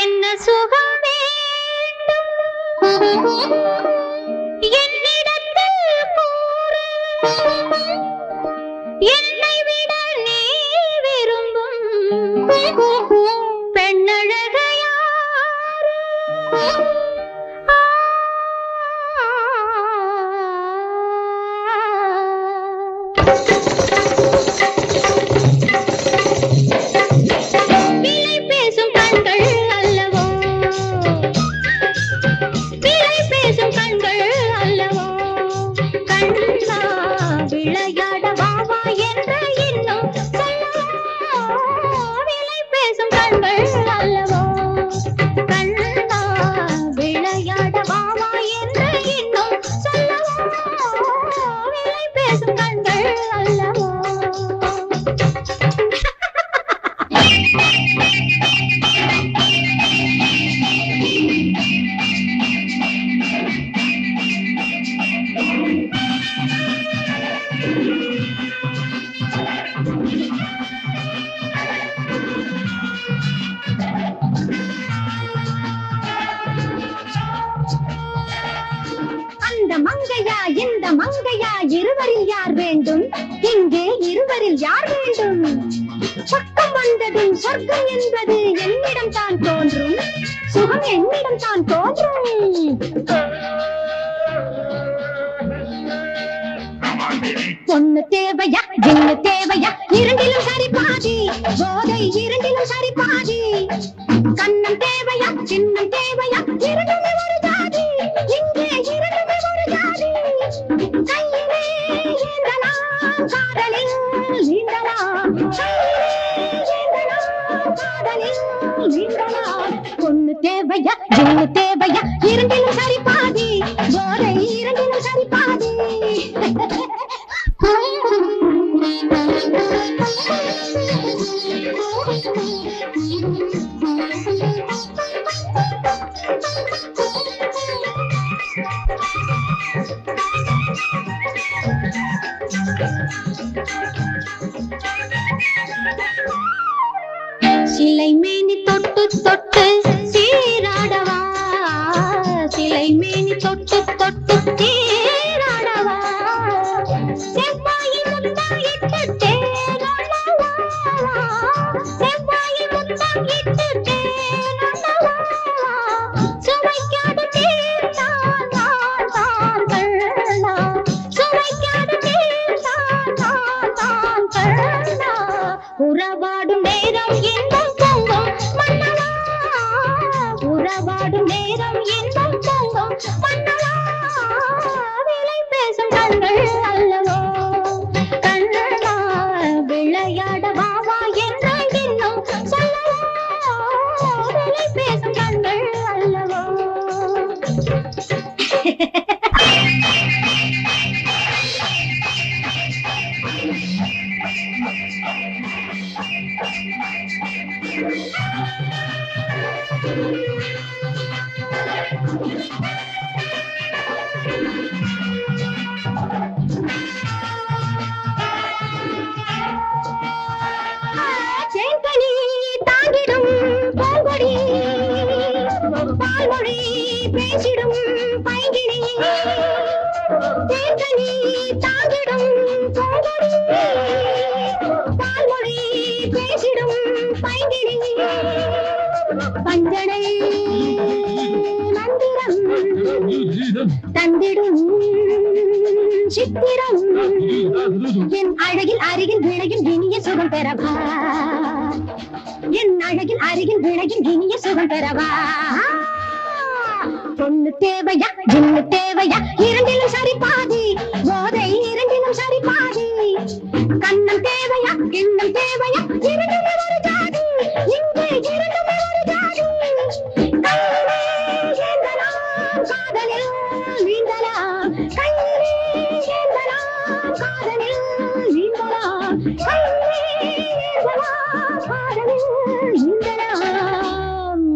என்ன சுகம் வேண்டும் என்னிடத்தில் கூறு, என்னை விட நீ விரும்பும் பெண்ணழக யாரு? விலை பேசும் கண்கள் அல்லவோ, விலை பேசும் கண்கள் அல்லவோ, கண்ணா விளையாட வாவா என்று இன்னும் சொல்லவோ. விலை பேசும் கண்கள் அல்லவோ, கண்ணா விளையாட வாவா என்று இன்னும் சொல்லவோ. விலை பேசும் கண்கள் அல்லவோ. அந்த மங்கையா இந்த மங்கையா இருவரில் யார் வேண்டும்? இங்கே இருவரில் யார் வேண்டும்? பக்கம் வந்ததும் சொர்க்கம் என்பது என்னிடம் தான் தோன்றும், சுகம் என்னிடம் தான் தோன்றும். பொண்ணு தேவையா ஜின்னு தேவையா, இரண்டிலும் சரி பாதி, போதை இரண்டிலும் சரி பாதி. கண்ணம் தேவையா சின்னம் தேவையா, இரண்டுமே ஒரு ஜாதி, இங்கே இரண்டுமே ஒரு ஜாதி. கையிலே ஏந்தலாம் காதலில் நீண்டலாம், கையிலே ஏந்தலாம் காதலில் நீண்டலாம். பொண்ணு தேவையா ஜின்னு தேவையா, இரண்டிலும் சரி பாதி, போதை இரண்டிலும் சரி பாதி. சிலை மேனி தொட்டு தொட்டு சீராடவா, சிலை மேனி தொட்டு தொட்டு சீராடவா. செவ்வாயி முத்தம் இட்டு தேனொன்னவா, செவ்வாயி முத்தம் இட்டு தேனொன்னவா. சுவைக்காத தேன்தான் நான் தான் கண்ணா, சுவைக்காத தேன்தான் நான் தான் கண்ணா. உறவாடும் நேரம் இன்பம் பொங்கும் மன்னவா, உறவாடும் நேரம் இன்பம் பொங்கும் மன்னவா. விலை பேசும் கண்கள் அல்லவோ, கண்ணா விளையாட வாவா என்று இன்னும் சொல்லவோ. விலை பேசும் கண்கள் அல்லவோ. சேங்கனி தாங்கிடும் பூங்கொடி, பால்மொழி பேசிடும் பைங்கினி. சேங்கனி தாங்கிடும் பூங்கொடி, பால்மொழி பேசிடும் பைங்கினி. பஞ்சனை மந்திரம் தந்திடும் சித்திரம், என் அழகில் அருகில் விளையும் இனிய சுகம் பெறவா, என் அழகில் அருகில் விளையும் இனிய சுகம் பெறவா. பொண்ணு தேவையா ஜின்னு தேவையா, இரண்டிலும் சரி பாதி.